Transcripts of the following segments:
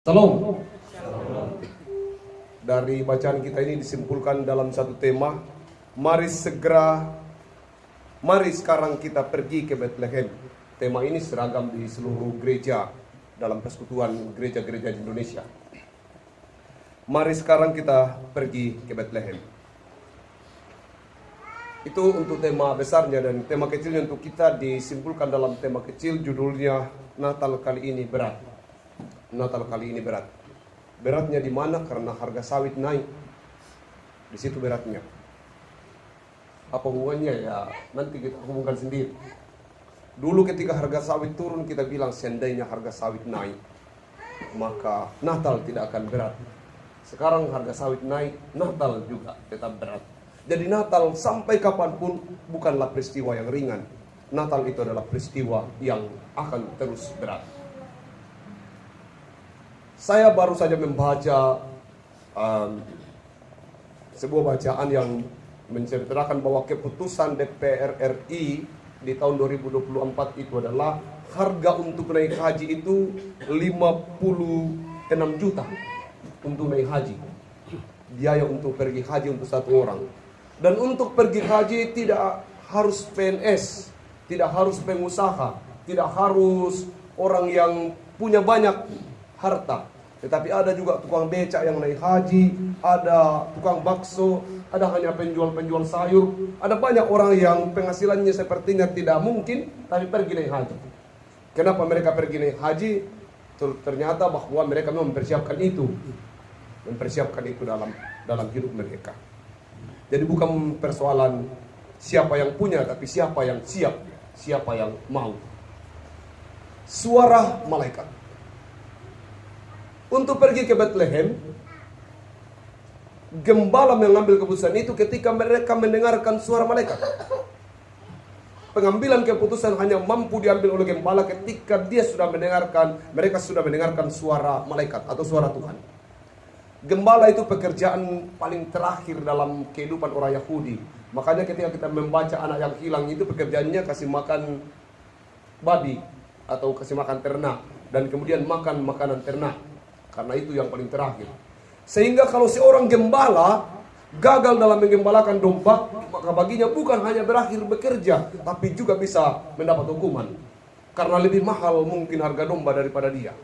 Salam. Dari bacaan kita ini disimpulkan dalam satu tema, mari sekarang kita pergi ke Bethlehem. Tema ini seragam di seluruh gereja dalam persekutuan gereja-gereja di Indonesia. Mari sekarang kita pergi ke Bethlehem. Itu untuk tema besarnya, dan tema kecilnya untuk kita disimpulkan dalam tema kecil, judulnya Natal kali ini berat. Natal kali ini berat. Beratnya di mana? Karena harga sawit naik. Di situ beratnya. Apa hubungannya? Ya nanti kita hubungkan sendiri. Dulu ketika harga sawit turun, kita bilang seandainya harga sawit naik, maka Natal tidak akan berat. Sekarang harga sawit naik, Natal juga tetap berat. Jadi Natal sampai kapanpun bukanlah peristiwa yang ringan. Natal itu adalah peristiwa yang akan terus berat. Saya baru saja membaca sebuah bacaan yang menceritakan bahwa keputusan DPR RI di tahun 2024 itu adalah harga untuk naik haji itu 56 juta untuk naik haji. Biaya untuk pergi haji untuk satu orang. Dan untuk pergi haji tidak harus PNS, tidak harus pengusaha, tidak harus orang yang punya banyak harta. Tetapi ada juga tukang becak yang naik haji, ada tukang bakso, ada hanya penjual-penjual sayur. Ada banyak orang yang penghasilannya sepertinya tidak mungkin, tapi pergi naik haji. Kenapa mereka pergi naik haji? Ternyata bahwa mereka memang mempersiapkan itu dalam hidup mereka. Jadi bukan persoalan siapa yang punya, tapi siapa yang siap, siapa yang mau. Suara malaikat. Untuk pergi ke Bethlehem, gembala mengambil keputusan itu ketika mereka mendengarkan suara malaikat. Pengambilan keputusan hanya mampu diambil oleh gembala ketika mereka sudah mendengarkan suara malaikat atau suara Tuhan. Gembala itu pekerjaan paling terakhir dalam kehidupan orang Yahudi. Makanya ketika kita membaca anak yang hilang itu, pekerjaannya kasih makan babi atau kasih makan ternak, dan kemudian makan makanan ternak. Karena itu yang paling terakhir. Sehingga kalau seorang gembala gagal dalam menggembalakan domba, maka baginya bukan hanya berakhir bekerja, tapi juga bisa mendapat hukuman. Karena lebih mahal mungkin harga domba daripada dia.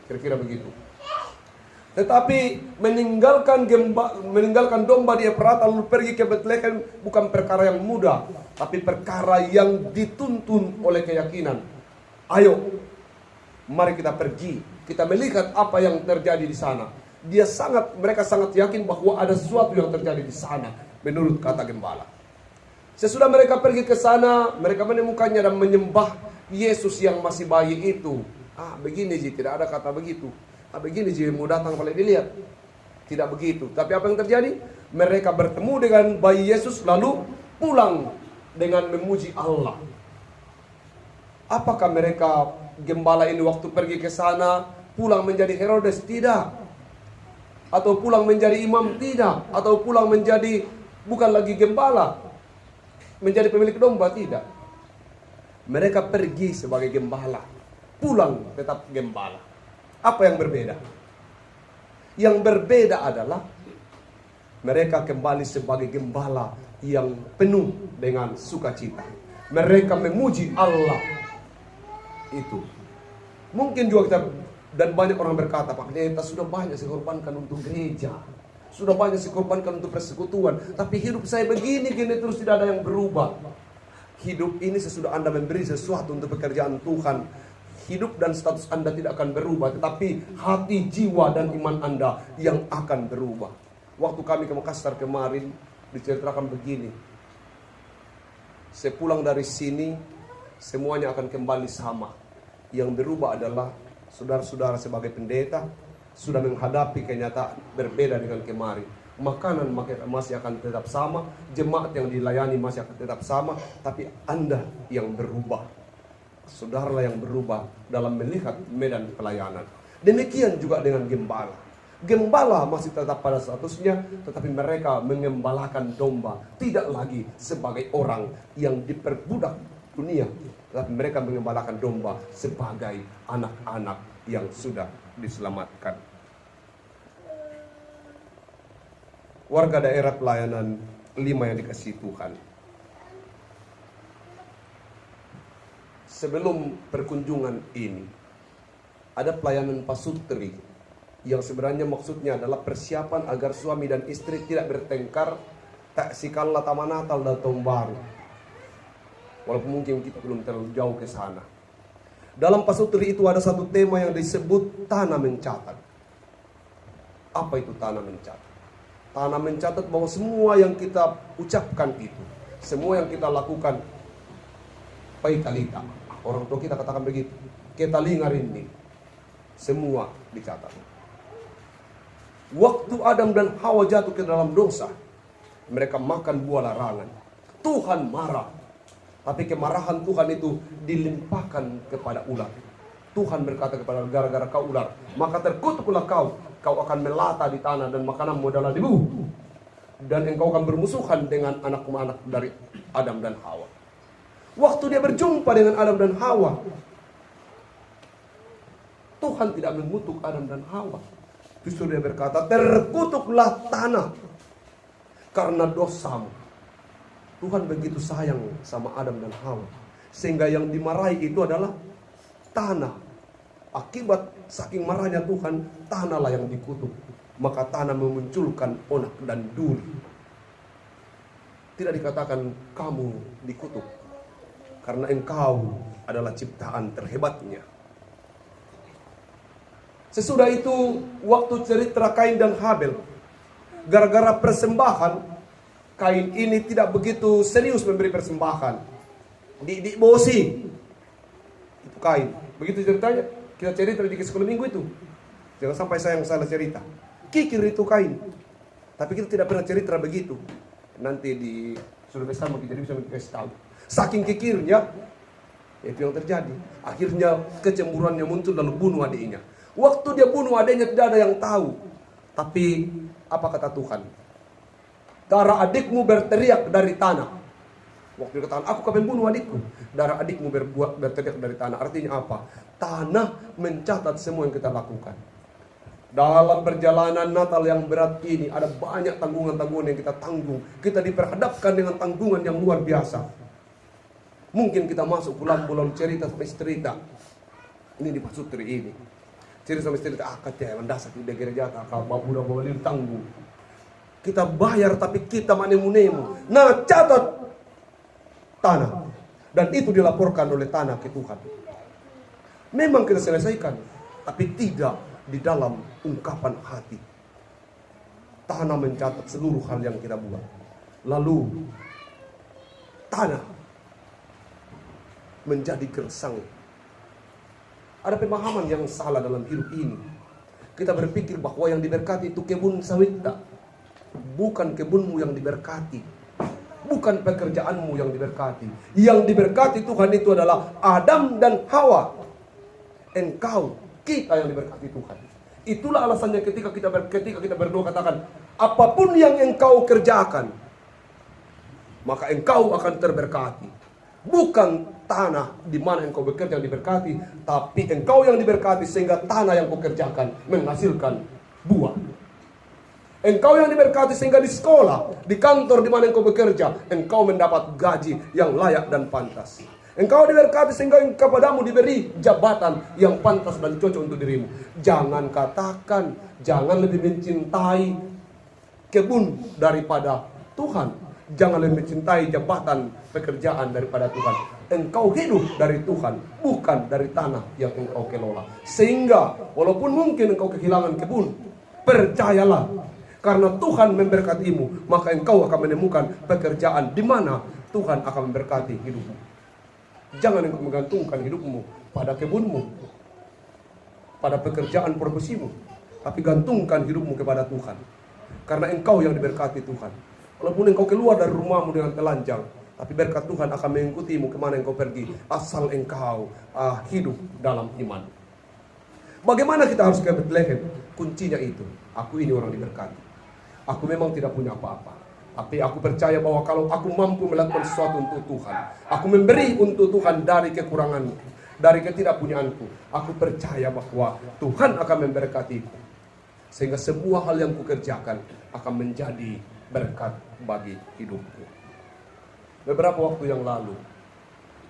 Kira-kira begitu. Tetapi meninggalkan domba di Efrata lalu pergi ke Bethlehem bukan perkara yang mudah, tapi perkara yang dituntun oleh keyakinan. Ayo, mari kita pergi. Kita melihat apa yang terjadi di sana. Mereka sangat yakin bahwa ada sesuatu yang terjadi di sana, menurut kata gembala. Sesudah mereka pergi ke sana, mereka menemukannya dan menyembah Yesus yang masih bayi itu. Begini Ji, tidak ada kata begitu. Begini Ji, mau datang boleh dilihat. Tidak begitu. Tapi apa yang terjadi? Mereka bertemu dengan bayi Yesus lalu pulang dengan memuji Allah. Apakah mereka gembala ini waktu pergi ke sana pulang menjadi Herodes? Tidak. Atau pulang menjadi imam? Tidak. Atau pulang menjadi bukan lagi gembala, menjadi pemilik domba? Tidak. Mereka pergi sebagai gembala, pulang tetap gembala. Apa yang berbeda? Yang berbeda adalah mereka kembali sebagai gembala yang penuh dengan sukacita. Mereka memuji Allah. Itu mungkin juga kita, dan banyak orang berkata, Pak Pendeta sudah banyak saya korbankan untuk gereja, sudah banyak saya korbankan untuk persekutuan, tapi hidup saya begini terus tidak ada yang berubah. Hidup ini sesudah Anda memberi sesuatu untuk pekerjaan Tuhan, hidup dan status Anda tidak akan berubah, tetapi hati, jiwa, dan iman Anda yang akan berubah. Waktu kami ke Makassar kemarin diceritakan begini, saya pulang dari sini semuanya akan kembali sama. Yang berubah adalah saudara-saudara sebagai pendeta sudah menghadapi kenyataan berbeda dengan kemarin. Makanan masih akan tetap sama, jemaat yang dilayani masih akan tetap sama, tapi Anda yang berubah. Saudaralah yang berubah dalam melihat medan pelayanan. Demikian juga dengan gembala. Gembala masih tetap pada statusnya, tetapi mereka mengembalakan domba, tidak lagi sebagai orang yang diperbudak dunia, tetapi mereka mengembalakan domba sebagai anak-anak yang sudah diselamatkan. Warga daerah pelayanan 5 yang dikasihi Tuhan. Sebelum perkunjungan ini, ada pelayanan pasutri yang sebenarnya maksudnya adalah persiapan agar suami dan istri tidak bertengkar, tak sikalla taman Natal dan tahun baru. Walaupun mungkin kita belum terlalu jauh ke sana. Dalam pasutri itu ada satu tema yang disebut tanah mencatat. Apa itu tanah mencatat? Tanah mencatat bahwa semua yang kita ucapkan itu, semua yang kita lakukan, paitalita. Orang tua kita katakan begitu. Kita lingarin, semua dicatat. Waktu Adam dan Hawa jatuh ke dalam dosa, mereka makan buah larangan. Tuhan marah. Tapi kemarahan Tuhan itu dilimpahkan kepada ular. Tuhan berkata kepada gara-gara kau ular, maka terkutuklah kau. Kau akan melata di tanah dan makananmu adalah debu. Dan engkau akan bermusuhan dengan anak-anak dari Adam dan Hawa. Waktu dia berjumpa dengan Adam dan Hawa, Tuhan tidak mengutuk Adam dan Hawa. Justru dia berkata, terkutuklah tanah karena dosamu. Tuhan begitu sayang sama Adam dan Hawa, sehingga yang dimarahi itu adalah tanah. Akibat saking marahnya Tuhan, tanahlah yang dikutuk. Maka tanah memunculkan onak dan duri. Tidak dikatakan kamu dikutuk, karena engkau adalah ciptaan terhebatnya. Sesudah itu, waktu cerita Kain dan Habel, gara-gara persembahan, Kain ini tidak begitu serius memberi persembahan. Di bosi. Itu Kain. Begitu ceritanya. Kita cerita di sekolah minggu itu. Jangan sampai saya yang salah cerita. Kikir itu Kain. Tapi kita tidak pernah cerita begitu. Nanti di sudah besar mungkin jadi bisa dikasih tahu. Saking kikirnya, itu yang terjadi. Akhirnya kecemburuannya muncul lalu bunuh adiknya. Waktu dia bunuh adiknya tidak ada yang tahu. Tapi apa kata Tuhan? Darah adikmu berteriak dari tanah. Waktu dia katakan, aku akan membunuh adikku. Darah adikmu berteriak dari tanah. Artinya apa? Tanah mencatat semua yang kita lakukan. Dalam perjalanan Natal yang berat ini, ada banyak tanggungan-tanggungan yang kita tanggung. Kita diperhadapkan dengan tanggungan yang luar biasa. Mungkin kita masuk bulan-bulan cerita sampai cerita. Ini di pasutri ini. Cerita sampai cerita, katanya mendasar di gereja, kalau babu bawa tanggung. Kita bayar tapi kita manemu-nemu. Nah, catat tanah. Dan itu dilaporkan oleh tanah ke Tuhan. Memang kita selesaikan, tapi tidak di dalam ungkapan hati. Tanah mencatat seluruh hal yang kita buat. Lalu tanah menjadi gersang. Ada pemahaman yang salah dalam hidup ini. Kita berpikir bahwa yang diberkati itu kebun sawit. Bukan kebunmu yang diberkati. Bukan pekerjaanmu yang diberkati. Yang diberkati Tuhan itu adalah Adam dan Hawa. Engkau, kita yang diberkati Tuhan. Itulah alasannya ketika kita berdoa katakan, apapun yang engkau kerjakan, maka engkau akan terberkati. Bukan tanah di mana engkau bekerja yang diberkati, tapi engkau yang diberkati sehingga tanah yang kau kerjakan menghasilkan buah. Engkau yang diberkati sehingga di sekolah, di kantor di mana engkau bekerja, engkau mendapat gaji yang layak dan pantas. Engkau diberkati sehingga kepadamu diberi jabatan yang pantas dan cocok untuk dirimu. Jangan katakan, jangan lebih mencintai kebun daripada Tuhan. Jangan lebih mencintai jabatan pekerjaan daripada Tuhan. Engkau hidup dari Tuhan, bukan dari tanah yang engkau kelola. Sehingga walaupun mungkin engkau kehilangan kebun, percayalah, karena Tuhan memberkatimu, maka engkau akan menemukan pekerjaan di mana Tuhan akan memberkati hidupmu. Jangan engkau menggantungkan hidupmu pada kebunmu, pada pekerjaan profesimu, tapi gantungkan hidupmu kepada Tuhan. Karena engkau yang diberkati Tuhan. Walaupun engkau keluar dari rumahmu dengan telanjang, tapi berkat Tuhan akan mengikutimu kemana engkau pergi, asal engkau hidup dalam iman. Bagaimana kita harus ke Bethlehem? Kuncinya itu, aku ini orang diberkati. Aku memang tidak punya apa-apa, tapi aku percaya bahwa kalau aku mampu melakukan sesuatu untuk Tuhan, aku memberi untuk Tuhan dari kekuranganku. dari ketidakpunyaanku. Aku percaya bahwa Tuhan akan memberkatiku, sehingga semua hal yang kukerjakan akan menjadi berkat bagi hidupku. Beberapa waktu yang lalu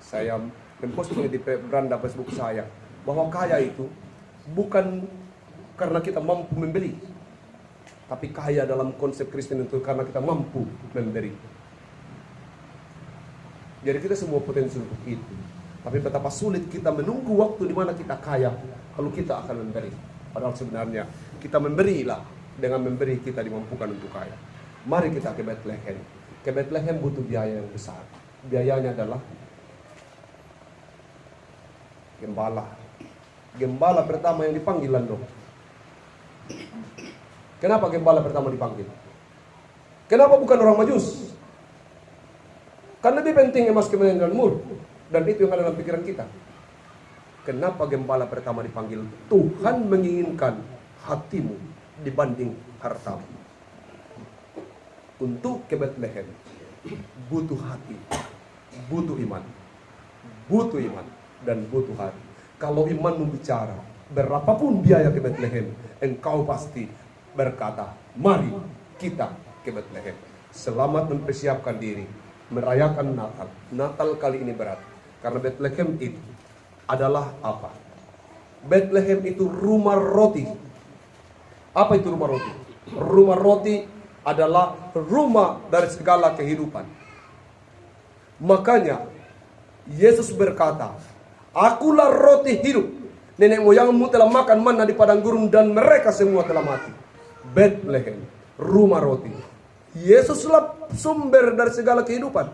saya memposting di beranda Facebook saya bahwa kaya itu bukan karena kita mampu membeli, tapi kaya dalam konsep Kristen itu karena kita mampu memberi. Jadi kita semua potensi untuk itu. Tapi betapa sulit kita menunggu waktu di mana kita kaya, lalu kita akan memberi. Padahal sebenarnya kita memberilah, dengan memberi kita dimampukan untuk kaya. Mari kita ke Bethlehem. Ke Bethlehem butuh biaya yang besar. Biayanya adalah gembala. Gembala pertama yang dipanggil Lando. Kenapa gembala pertama dipanggil? Kenapa bukan orang Majus? Kan lebih penting emas, kemenyan, dan mur. Dan itu yang ada dalam pikiran kita. Kenapa gembala pertama dipanggil? Tuhan menginginkan hatimu dibanding hartamu. Untuk ke Bethlehem butuh hati, butuh iman, dan butuh hati. Kalau imanmu bicara, berapapun biaya ke Bethlehem, engkau pasti berkata, mari kita ke Bethlehem. Selamat mempersiapkan diri merayakan Natal. Natal kali ini berat, karena Bethlehem itu adalah apa? Bethlehem itu rumah roti. Apa itu rumah roti? Rumah roti adalah rumah dari segala kehidupan. Makanya Yesus berkata, akulah roti hidup. Nenek moyangmu telah makan manna di padang gurun dan mereka semua telah mati. Bethlehem, rumah roti. Yesuslah sumber dari segala kehidupan.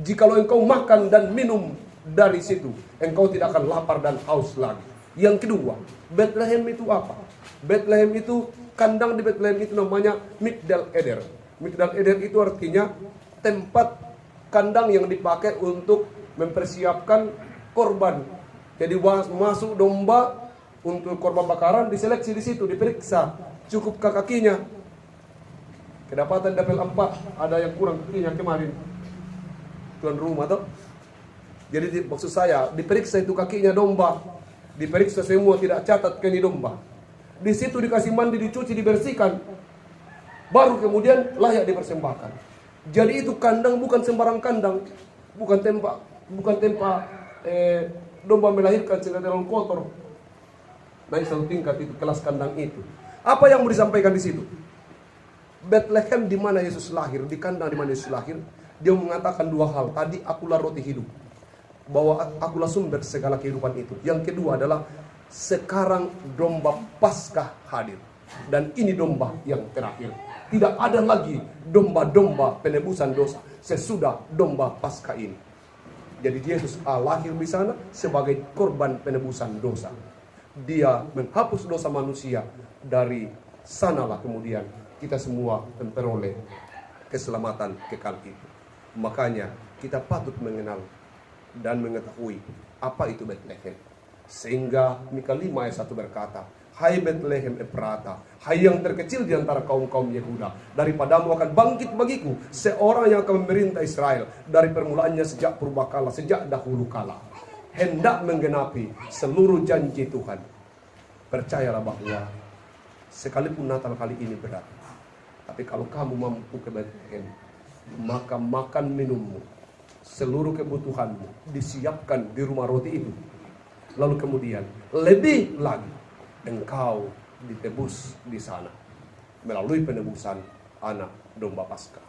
Jikalau engkau makan dan minum dari situ, engkau tidak akan lapar dan haus lagi. Yang kedua, Bethlehem itu apa? Bethlehem itu, kandang di Bethlehem itu namanya Migdal Eder. Migdal Eder itu artinya tempat kandang yang dipakai untuk mempersiapkan korban. Jadi masuk domba untuk korban bakaran, diseleksi di situ, diperiksa cukupkah kakinya. Kedapatan dapil 4, ada yang kurang kakinya kemarin, tuan rumah tuh. Jadi maksud saya, diperiksa itu kakinya domba, diperiksa semua, tidak catat kini domba. Di situ dikasih mandi, dicuci, dibersihkan, baru kemudian layak dipersembahkan. Jadi itu kandang bukan sembarang kandang, bukan tempat domba melahirkan sehingga terlalu kotor. Naik satu tingkat itu kelas kandang itu. Apa yang mau disampaikan di situ? Bethlehem di mana Yesus lahir, di kandang di mana Yesus lahir, dia mengatakan dua hal. Tadi, akulah roti hidup, bahwa akulah sumber segala kehidupan itu. Yang kedua adalah sekarang domba Paskah hadir, dan ini domba yang terakhir. Tidak ada lagi domba-domba penebusan dosa sesudah domba Paskah ini. Jadi Yesus lahir di sana sebagai korban penebusan dosa. Dia menghapus dosa manusia. Dari sanalah kemudian kita semua memperoleh keselamatan kekal itu. Makanya kita patut mengenal dan mengetahui apa itu Bethlehem. Sehingga Mika 5 ayat 1 berkata, hai Bethlehem Efrata, hai yang terkecil di antara kaum-kaum Yehuda, daripadamu akan bangkit bagiku seorang yang akan memerintah Israel dari permulaannya sejak purbakala, sejak dahulu kala, hendak menggenapi seluruh janji Tuhan. Percayalah bahwa sekalipun Natal kali ini berat, tapi kalau kamu mampu ke Bethlehem, maka makan minummu, seluruh kebutuhanmu disiapkan di rumah roti itu. Lalu kemudian lebih lagi, engkau ditebus di sana melalui penebusan anak domba Paskah.